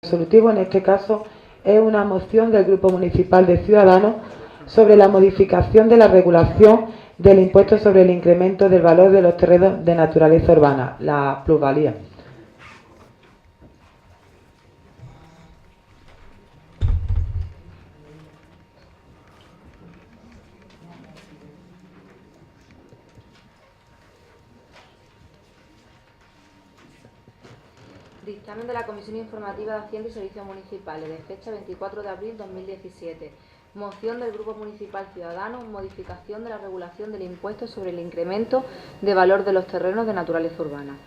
resolutivo, en este caso, es una moción del Grupo Municipal de Ciudadanos sobre la modificación de la regulación del impuesto sobre el incremento del valor de los terrenos de naturaleza urbana, la plusvalía. Dictamen de la Comisión Informativa de Hacienda y Servicios Municipales de fecha 24 de abril de 2017. Moción del Grupo Municipal Ciudadanos, modificación de la regulación del impuesto sobre el incremento de valor de los terrenos de naturaleza urbana.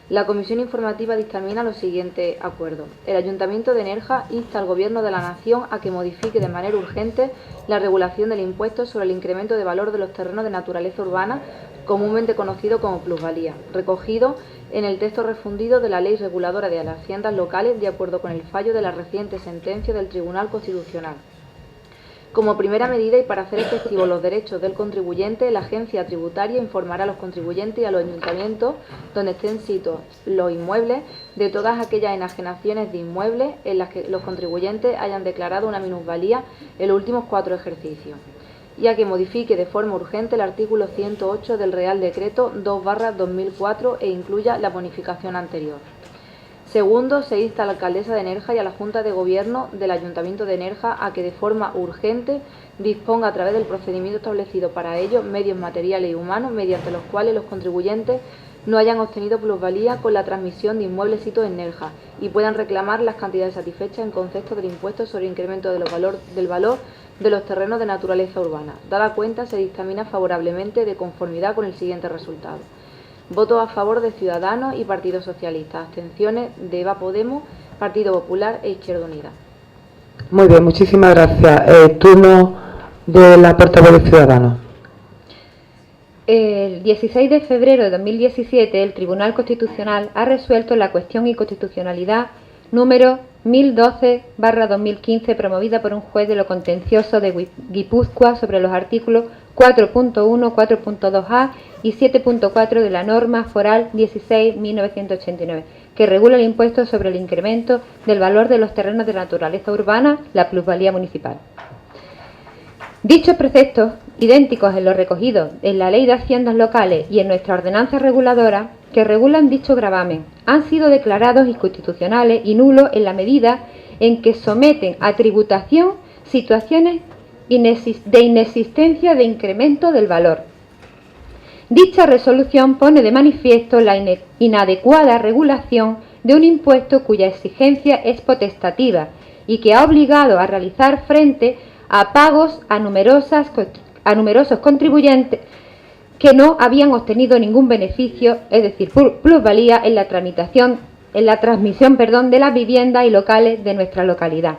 La Comisión Informativa dictamina los siguientes acuerdos. El Ayuntamiento de Nerja insta al Gobierno de la Nación a que modifique de manera urgente la regulación del impuesto sobre el incremento de valor de los terrenos de naturaleza urbana, comúnmente conocido como plusvalía, recogido en el texto refundido de la Ley Reguladora de las Haciendas Locales, de acuerdo con el fallo de la reciente sentencia del Tribunal Constitucional. Como primera medida y para hacer efectivos los derechos del contribuyente, la agencia tributaria informará a los contribuyentes y a los ayuntamientos donde estén sitios los inmuebles de todas aquellas enajenaciones de inmuebles en las que los contribuyentes hayan declarado una minusvalía en los últimos 4 ejercicios, y a que modifique de forma urgente el artículo 108 del Real Decreto 2/2004 e incluya la bonificación anterior. Segundo, se insta a la alcaldesa de Nerja y a la Junta de Gobierno del Ayuntamiento de Nerja a que de forma urgente disponga a través del procedimiento establecido para ello medios materiales y humanos mediante los cuales los contribuyentes no hayan obtenido plusvalía con la transmisión de inmuebles situados en Nerja y puedan reclamar las cantidades satisfechas en concepto del impuesto sobre incremento del valor de los terrenos de naturaleza urbana. Dada cuenta, se dictamina favorablemente de conformidad con el siguiente resultado. Votos a favor de Ciudadanos y Partido Socialista. Abstenciones de EVA Podemos, Partido Popular e Izquierda Unida. Muy bien, muchísimas gracias. Turno de la portavoz de Ciudadanos. El 16 de febrero de 2017, el Tribunal Constitucional ha resuelto la cuestión de inconstitucionalidad número 1012/2015, promovida por un juez de lo contencioso de Guipúzcoa sobre los artículos 4.1, 4.2a y 7.4 de la norma foral 16/1989, que regula el impuesto sobre el incremento del valor de los terrenos de naturaleza urbana, la plusvalía municipal. Dichos preceptos, idénticos en lo recogido en la Ley de Haciendas Locales y en nuestra ordenanza reguladora que regulan dicho gravamen, han sido declarados inconstitucionales y nulos en la medida en que someten a tributación situaciones de inexistencia de incremento del valor. Dicha resolución pone de manifiesto la inadecuada regulación de un impuesto cuya exigencia es potestativa y que ha obligado a realizar frente a pagos a numerosos contribuyentes que no habían obtenido ningún beneficio, es decir, plusvalía en la transmisión de las viviendas y locales de nuestra localidad.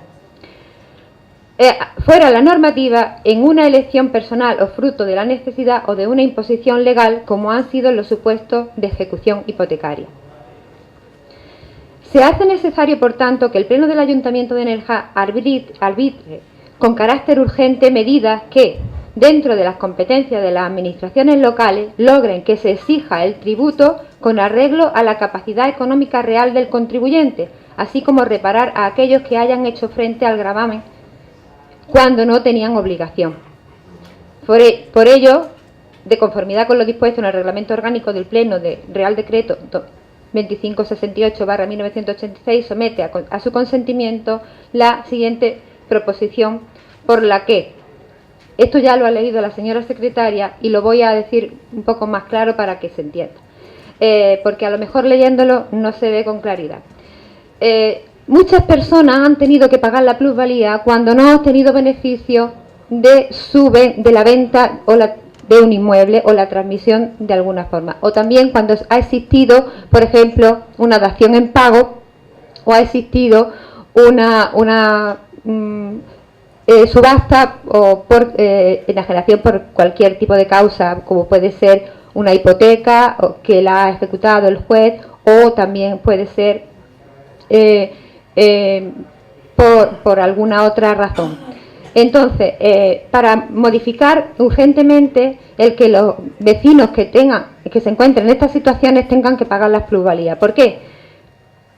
Fuera la normativa en una elección personal o fruto de la necesidad o de una imposición legal, como han sido los supuestos de ejecución hipotecaria. Se hace necesario, por tanto, que el Pleno del Ayuntamiento de Nerja arbitre con carácter urgente medidas que, dentro de las competencias de las administraciones locales, logren que se exija el tributo con arreglo a la capacidad económica real del contribuyente, así como reparar a aquellos que hayan hecho frente al gravamen cuando no tenían obligación. Por ello, de conformidad con lo dispuesto en el Reglamento Orgánico del Pleno de Real Decreto 2568/1986, somete a su consentimiento la siguiente proposición, por la que, esto ya lo ha leído la señora secretaria y lo voy a decir un poco más claro para que se entienda, porque a lo mejor leyéndolo no se ve con claridad. Muchas personas han tenido que pagar la plusvalía cuando no han obtenido beneficio de la venta de un inmueble o la transmisión de alguna forma, o también cuando ha existido, por ejemplo, una dación en pago o ha existido una subasta o por enajenación por cualquier tipo de causa, como puede ser una hipoteca que la ha ejecutado el juez, o también puede ser por alguna otra razón. Entonces, para modificar urgentemente el que los vecinos que se encuentren en estas situaciones tengan que pagar las plusvalías. ¿Por qué?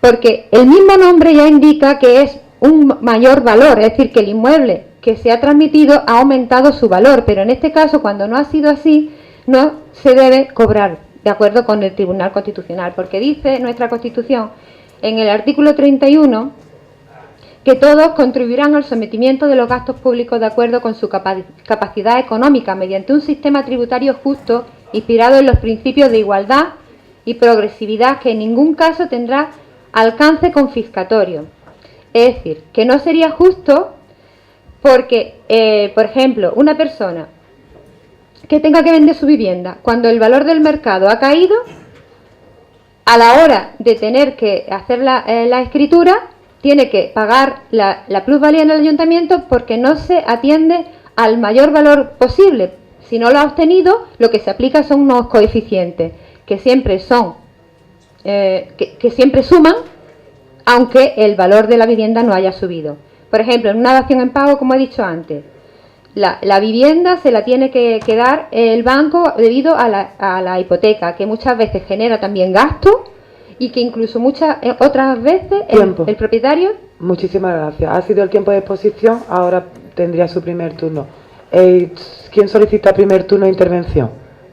porque el mismo nombre ya indica que es un mayor valor, es decir, que el inmueble que se ha transmitido ha aumentado su valor, pero en este caso, cuando no ha sido así, no se debe cobrar, de acuerdo con el Tribunal Constitucional, porque dice nuestra Constitución en el artículo 31 que todos contribuirán al sometimiento de los gastos públicos de acuerdo con su capacidad económica mediante un sistema tributario justo inspirado en los principios de igualdad y progresividad que en ningún caso tendrá alcance confiscatorio. Es decir, que no sería justo porque, por ejemplo, una persona que tenga que vender su vivienda cuando el valor del mercado ha caído, a la hora de tener que hacer la escritura, tiene que pagar la plusvalía en el ayuntamiento porque no se atiende al mayor valor posible. Si no lo ha obtenido, lo que se aplica son unos coeficientes que siempre son que siempre suman, aunque el valor de la vivienda no haya subido. Por ejemplo, en una dación en pago, como he dicho antes, la vivienda se la tiene que dar el banco debido a la hipoteca, que muchas veces genera también gastos y que incluso muchas otras veces el propietario... Muchísimas gracias. Ha sido el tiempo de exposición, ahora tendría su primer turno. ¿Quién solicita primer turno de intervención?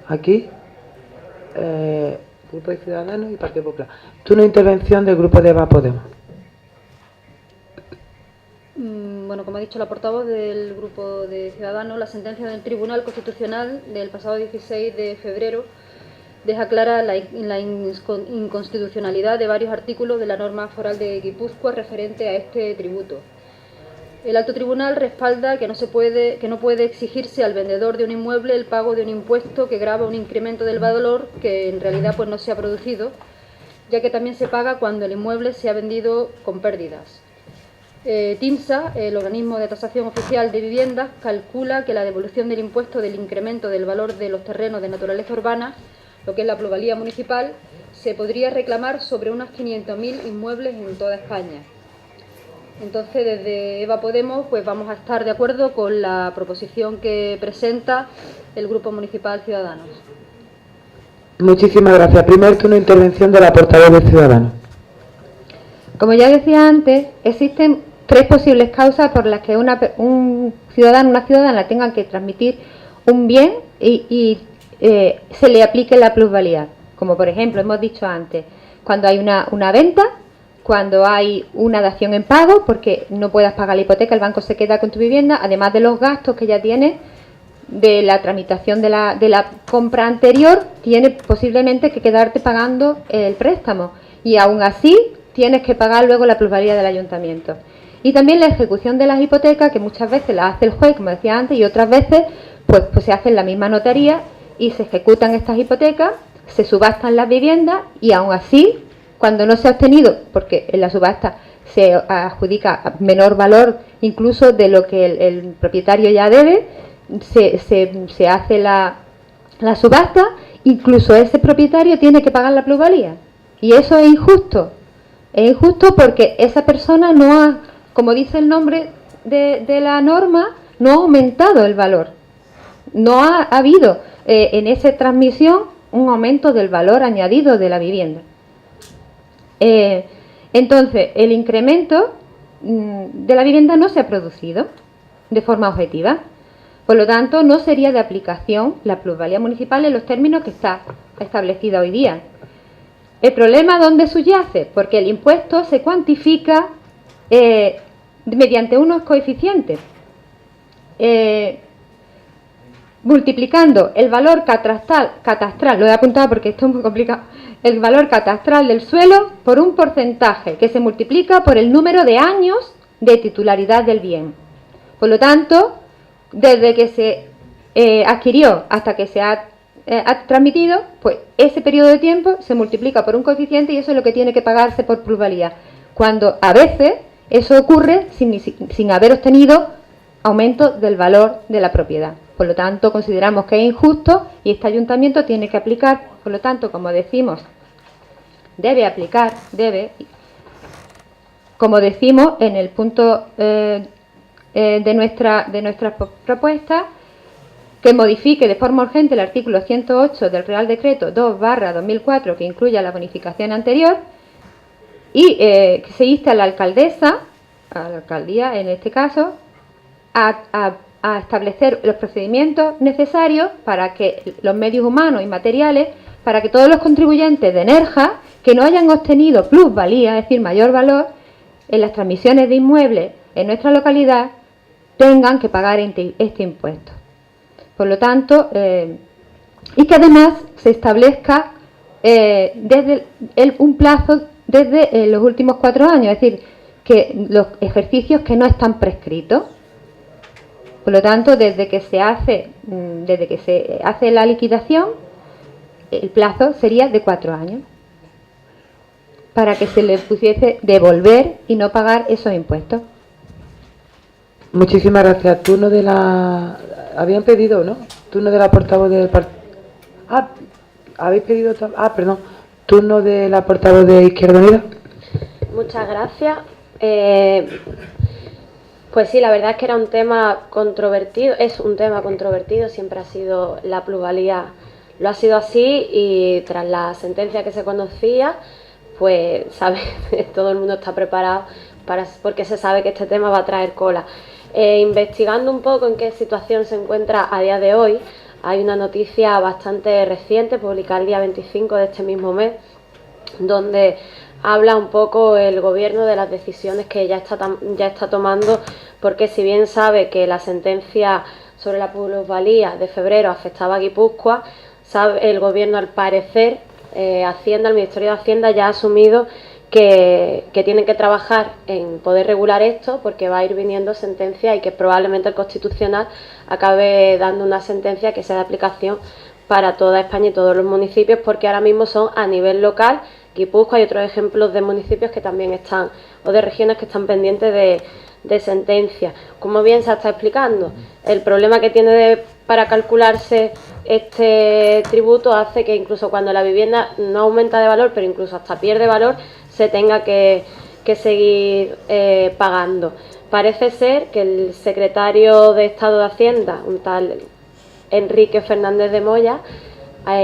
Aquí. Grupo de Ciudadanos y Partido Popular. Turno de intervención del Grupo de EVA Podemos. Bueno, como ha dicho la portavoz del Grupo de Ciudadanos, la sentencia del Tribunal Constitucional del pasado 16 de febrero deja clara la inconstitucionalidad de varios artículos de la norma foral de Guipúzcoa referente a este tributo. El Alto Tribunal respalda que no puede exigirse al vendedor de un inmueble el pago de un impuesto que grava un incremento del valor que en realidad pues no se ha producido, ya que también se paga cuando el inmueble se ha vendido con pérdidas. TINSA, el organismo de tasación oficial de viviendas, calcula que la devolución del impuesto del incremento del valor de los terrenos de naturaleza urbana, lo que es la plusvalía municipal, se podría reclamar sobre unos 500.000 inmuebles en toda España. Entonces, desde EVA Podemos, pues vamos a estar de acuerdo con la proposición que presenta el Grupo Municipal Ciudadanos. Muchísimas gracias. Primer turno de intervención de la portavoz de Ciudadanos. Como ya decía antes, existen tres posibles causas por las que un ciudadano, una ciudadana tengan que transmitir un bien y se le aplique la plusvalía. Como por ejemplo, hemos dicho antes, cuando hay una venta, cuando hay una dación en pago, porque no puedas pagar la hipoteca, el banco se queda con tu vivienda, además de los gastos que ya tienes de la tramitación de la compra anterior, tienes posiblemente que quedarte pagando el préstamo y aún así tienes que pagar luego la plusvalía del ayuntamiento. Y también la ejecución de las hipotecas, que muchas veces la hace el juez, como decía antes, y otras veces pues se hace en la misma notaría y se ejecutan estas hipotecas, se subastan las viviendas y aún así, cuando no se ha obtenido, porque en la subasta se adjudica menor valor incluso de lo que el propietario ya debe, se hace la subasta, incluso ese propietario tiene que pagar la plusvalía. Y eso es injusto. Es injusto porque esa persona no ha, como dice el nombre de la norma, no ha aumentado el valor. No ha habido en esa transmisión un aumento del valor añadido de la vivienda. Entonces, el incremento de la vivienda no se ha producido de forma objetiva. Por lo tanto, no sería de aplicación la plusvalía municipal en los términos que está establecida hoy día. ¿El problema dónde subyace? Porque el impuesto se cuantifica mediante unos coeficientes, multiplicando el valor catastral, lo he apuntado porque esto es muy complicado, el valor catastral del suelo por un porcentaje que se multiplica por el número de años de titularidad del bien. Por lo tanto, desde que se adquirió hasta que se ha transmitido, pues ese periodo de tiempo se multiplica por un coeficiente y eso es lo que tiene que pagarse por plusvalía, cuando a veces eso ocurre sin haber obtenido aumento del valor de la propiedad. Por lo tanto, consideramos que es injusto y este ayuntamiento tiene que aplicar, por lo tanto, como decimos, como decimos en el punto de nuestra propuesta, que modifique de forma urgente el artículo 108 del Real Decreto 2/2004, que incluya la bonificación anterior, y que se insta a la alcaldesa, a la alcaldía en este caso, a establecer los procedimientos necesarios para que los medios humanos y materiales, para que todos los contribuyentes de Nerja que no hayan obtenido plusvalía, es decir, mayor valor, en las transmisiones de inmuebles en nuestra localidad, tengan que pagar este impuesto. Por lo tanto, y que además se establezca desde un plazo desde los últimos 4 años, es decir, que los ejercicios que no están prescritos. Por lo tanto, desde que se hace la liquidación, el plazo sería de 4 años, para que se le pudiese devolver y no pagar esos impuestos. Muchísimas gracias. Turno de la... Habían pedido, ¿no? Turno de la portavoz del partido... habéis pedido... perdón. Turno de la portavoz de Izquierda Unida. Muchas gracias. Pues sí, la verdad es que era un tema controvertido, es un tema controvertido, siempre ha sido la plusvalía, lo ha sido así, y tras la sentencia que se conocía, pues sabe, todo el mundo está preparado porque se sabe que este tema va a traer cola. Investigando un poco en qué situación se encuentra a día de hoy, hay una noticia bastante reciente, publicada el día 25 de este mismo mes, donde habla un poco el gobierno de las decisiones que ya está tomando, porque si bien sabe que la sentencia sobre la plusvalía de febrero afectaba a Guipúzcoa, sabe el gobierno, al parecer, Hacienda, el Ministerio de Hacienda ya ha asumido que tienen que trabajar en poder regular esto, porque va a ir viniendo sentencia y que probablemente el Constitucional acabe dando una sentencia que sea de aplicación para toda España y todos los municipios, porque ahora mismo son a nivel local. Guipúzcoa y otros ejemplos de municipios que también están, o de regiones que están pendientes de sentencia. Como bien se está explicando, el problema que tiene para calcularse este tributo hace que incluso cuando la vivienda no aumenta de valor, pero incluso hasta pierde valor, se tenga que seguir pagando. Parece ser que el secretario de Estado de Hacienda, un tal Enrique Fernández de Moya,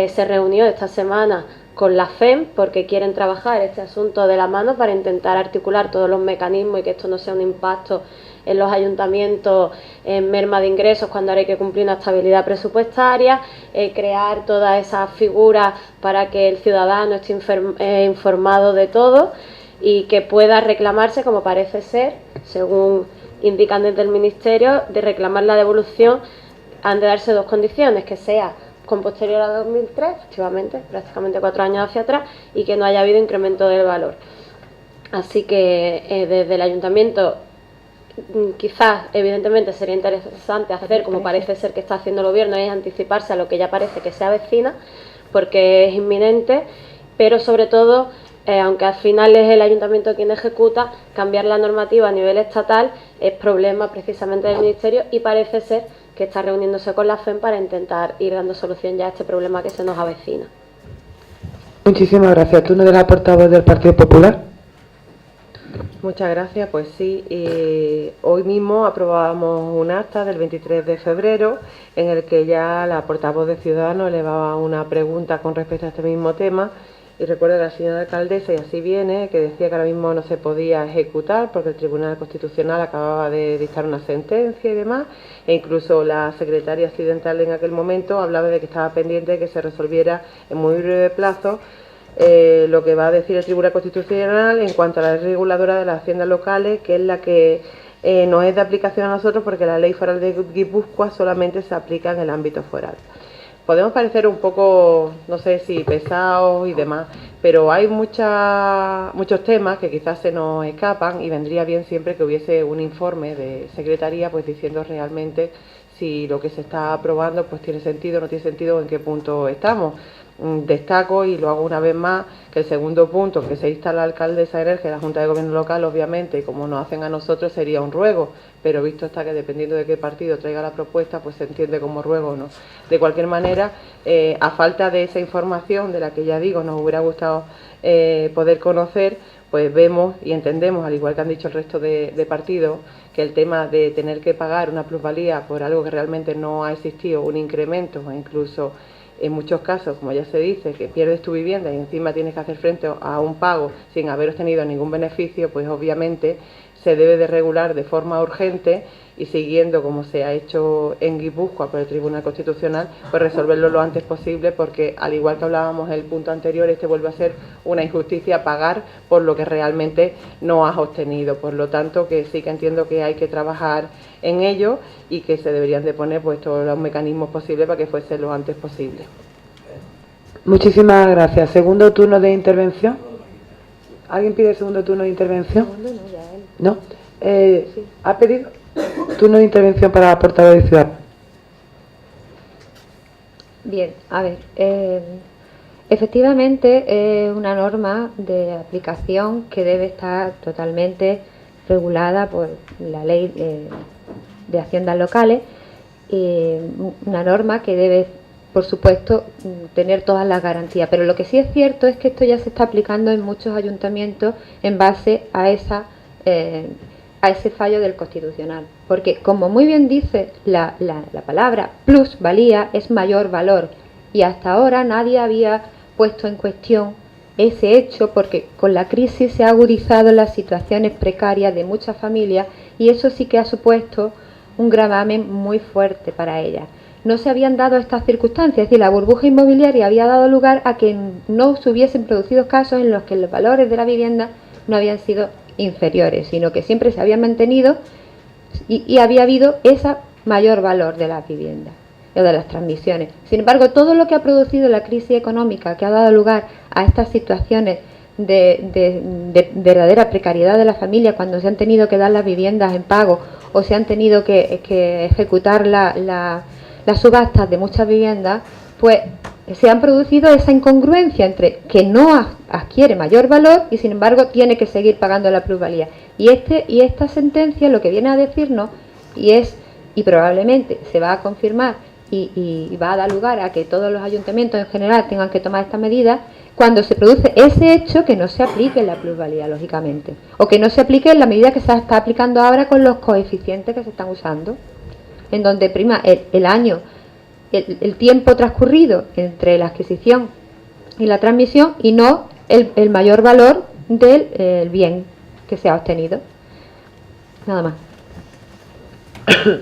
se reunió esta semana con la FEM porque quieren trabajar este asunto de la mano para intentar articular todos los mecanismos y que esto no sea un impacto en los ayuntamientos, en merma de ingresos cuando ahora hay que cumplir una estabilidad presupuestaria, crear todas esas figuras para que el ciudadano esté informado de todo y que pueda reclamarse, como parece ser, según indican desde el Ministerio, de reclamar la devolución. Han de darse 2 condiciones: que sea con posterior a 2003, efectivamente, prácticamente 4 años hacia atrás, y que no haya habido incremento del valor. Así que desde el ayuntamiento, quizás, evidentemente, sería interesante hacer, como parece ser que está haciendo el gobierno, es anticiparse a lo que ya parece que se avecina, porque es inminente, pero sobre todo, aunque al final es el ayuntamiento quien ejecuta, cambiar la normativa a nivel estatal es problema precisamente del Ministerio, y parece ser que está reuniéndose con la FEM para intentar ir dando solución ya a este problema que se nos avecina. Muchísimas gracias. Turno de la portavoz del Partido Popular. Muchas gracias. Pues sí, hoy mismo aprobábamos un acta del 23 de febrero en el que ya la portavoz de Ciudadanos elevaba una pregunta con respecto a este mismo tema. Y recuerdo que la señora alcaldesa, y así viene, que decía que ahora mismo no se podía ejecutar porque el Tribunal Constitucional acababa de dictar una sentencia y demás, e incluso la secretaria accidental en aquel momento hablaba de que estaba pendiente de que se resolviera en muy breve plazo lo que va a decir el Tribunal Constitucional en cuanto a la ley reguladora de las haciendas locales, que es la que no es de aplicación a nosotros, porque la ley foral de Guipúzcoa solamente se aplica en el ámbito foral. Podemos parecer un poco, no sé si pesados y demás, pero hay muchos temas que quizás se nos escapan, y vendría bien siempre que hubiese un informe de secretaría pues diciendo realmente si lo que se está aprobando pues tiene sentido, no tiene sentido, o en qué punto estamos. Destaco, y lo hago una vez más, que el segundo punto, que se insta a la alcaldesa de Nerja y la Junta de Gobierno Local, obviamente, y como nos hacen a nosotros, sería un ruego, pero visto está que dependiendo de qué partido traiga la propuesta, pues se entiende como ruego o no. De cualquier manera, a falta de esa información, de la que ya digo, nos hubiera gustado poder conocer, pues vemos y entendemos, al igual que han dicho el resto de partidos, que el tema de tener que pagar una plusvalía por algo que realmente no ha existido, un incremento o incluso en muchos casos, como ya se dice, que pierdes tu vivienda y encima tienes que hacer frente a un pago sin haber obtenido ningún beneficio, pues obviamente se debe de regular de forma urgente y siguiendo como se ha hecho en Guipúzcoa por el Tribunal Constitucional, pues resolverlo lo antes posible, porque al igual que hablábamos en el punto anterior, este vuelve a ser una injusticia pagar por lo que realmente no has obtenido. Por lo tanto, que sí que entiendo que hay que trabajar en ello y que se deberían de poner pues todos los mecanismos posibles para que fuese lo antes posible. Muchísimas gracias. Segundo turno de intervención. ¿Alguien pide segundo turno de intervención? ¿No? ¿Ha pedido turno de intervención para la portavoz de Ciudad? Bien, a ver, efectivamente es una norma de aplicación que debe estar totalmente regulada por la ley de haciendas locales, una norma que debe, por supuesto, tener todas las garantías, pero lo que sí es cierto es que esto ya se está aplicando en muchos ayuntamientos en base a ese fallo del Constitucional, porque como muy bien dice la palabra plusvalía es mayor valor, y hasta ahora nadie había puesto en cuestión ese hecho, porque con la crisis se ha agudizado las situaciones precarias de muchas familias y eso sí que ha supuesto un gravamen muy fuerte para ellas. No se habían dado estas circunstancias, es decir, la burbuja inmobiliaria había dado lugar a que no se hubiesen producido casos en los que los valores de la vivienda no habían sido inferiores, sino que siempre se habían mantenido y había habido ese mayor valor de las viviendas o de las transmisiones. Sin embargo, todo lo que ha producido la crisis económica, que ha dado lugar a estas situaciones de verdadera precariedad de la familia, cuando se han tenido que dar las viviendas en pago o se han tenido que ejecutar las subastas de muchas viviendas, pues se han producido esa incongruencia entre que no adquiere mayor valor y sin embargo tiene que seguir pagando la plusvalía. Y esta sentencia lo que viene a decirnos, y probablemente se va a confirmar y va a dar lugar a que todos los ayuntamientos en general tengan que tomar esta medida, cuando se produce ese hecho, que no se aplique la plusvalía, lógicamente, o que no se aplique en la medida que se está aplicando ahora con los coeficientes que se están usando, en donde prima el año, el tiempo transcurrido entre la adquisición y la transmisión y no el mayor valor del bien que se ha obtenido. Nada más.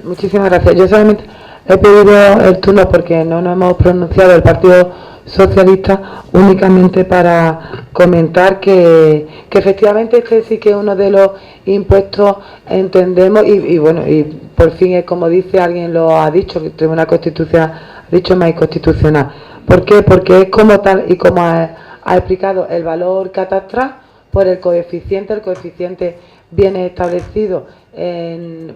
Muchísimas gracias. Yo solamente he pedido el turno porque no nos hemos pronunciado el Partido Socialista, únicamente para comentar que efectivamente este sí que es uno de los impuestos, entendemos, y bueno, y por fin es como dice, alguien lo ha dicho, que el Tribunal Constitucional ha dicho más inconstitucional. ¿Por qué? Porque es como tal y como ha explicado el valor catastral por el coeficiente viene establecido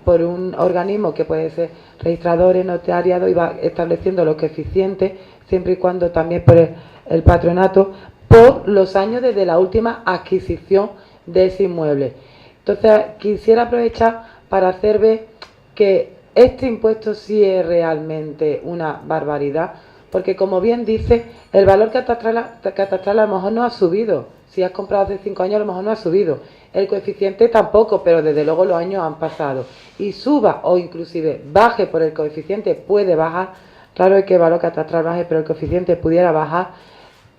por un organismo que puede ser registradores, notariado, y va estableciendo los coeficientes siempre y cuando también por el patronato por los años desde la última adquisición de ese inmueble. Entonces quisiera aprovechar para hacer ver que este impuesto sí es realmente una barbaridad, porque como bien dice, el valor catastral a lo mejor no ha subido. Si has comprado hace 5 años, a lo mejor no ha subido. El coeficiente tampoco, pero desde luego los años han pasado. Y suba o inclusive baje por el coeficiente, puede bajar. Claro es que el valor catastral baje, pero el coeficiente pudiera bajar.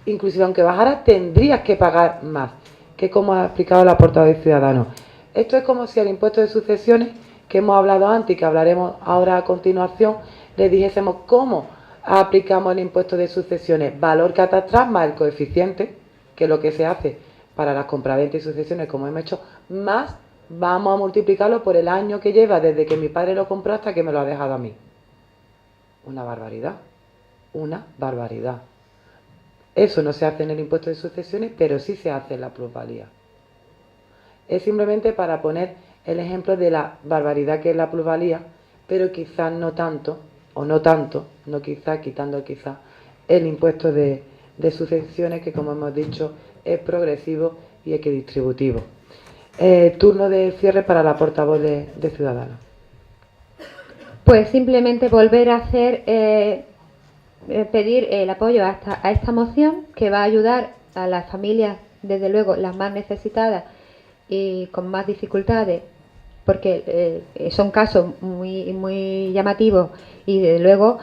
Inclusive aunque bajara, tendrías que pagar más, que como ha explicado la portavoz de Ciudadanos. Esto es como si al impuesto de sucesiones, que hemos hablado antes y que hablaremos ahora a continuación, le dijésemos cómo aplicamos el impuesto de sucesiones. Valor catastral más el coeficiente, que es lo que se hace para las compraventas y sucesiones, como hemos hecho, más vamos a multiplicarlo por el año que lleva desde que mi padre lo compró hasta que me lo ha dejado a mí. Una barbaridad, una barbaridad. Eso no se hace en el impuesto de sucesiones, pero sí se hace en la plusvalía. Es simplemente para poner el ejemplo de la barbaridad que es la plusvalía, pero quizás no tanto, no quizás, quitando quizás el impuesto de sucesiones, que como hemos dicho es progresivo y equidistributivo. Turno de cierre para la portavoz de Ciudadanos. Pues simplemente volver a hacer, pedir el apoyo a esta moción, que va a ayudar a las familias, desde luego las más necesitadas y con más dificultades, porque son casos muy llamativos y desde luego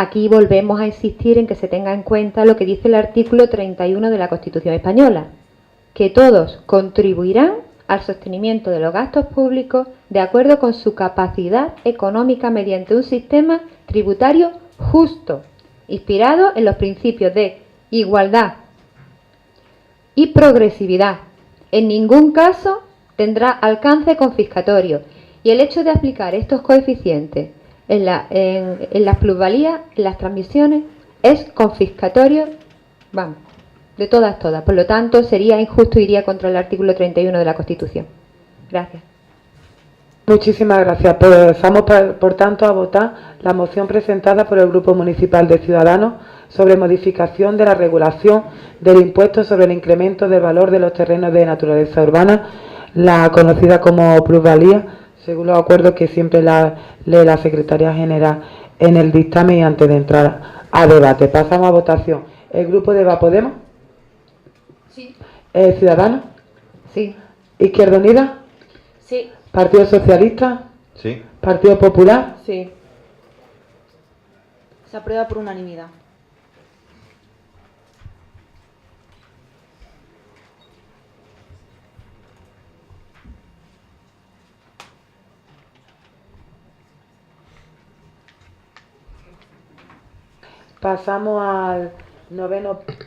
Aquí volvemos a insistir en que se tenga en cuenta lo que dice el artículo 31 de la Constitución española, que todos contribuirán al sostenimiento de los gastos públicos de acuerdo con su capacidad económica mediante un sistema tributario justo, inspirado en los principios de igualdad y progresividad. En ningún caso tendrá alcance confiscatorio, y el hecho de aplicar estos coeficientes en las plusvalías, en las transmisiones, es confiscatorio, vamos, de todas. Por lo tanto, sería injusto, iría contra el artículo 31 de la Constitución. Gracias. Muchísimas gracias. Pasamos, por tanto, a votar la moción presentada por el Grupo Municipal de Ciudadanos sobre modificación de la regulación del impuesto sobre el incremento del valor de los terrenos de naturaleza urbana, la conocida como plusvalía, según los acuerdos que siempre lee la Secretaría General en el dictamen y antes de entrar a debate. Pasamos a votación. ¿El Grupo de Va Podemos? Sí. ¿Ciudadanos? Sí. ¿Izquierda Unida? Sí. ¿Partido Socialista? Sí. ¿Partido Popular? Sí. Se aprueba por unanimidad. Pasamos al noveno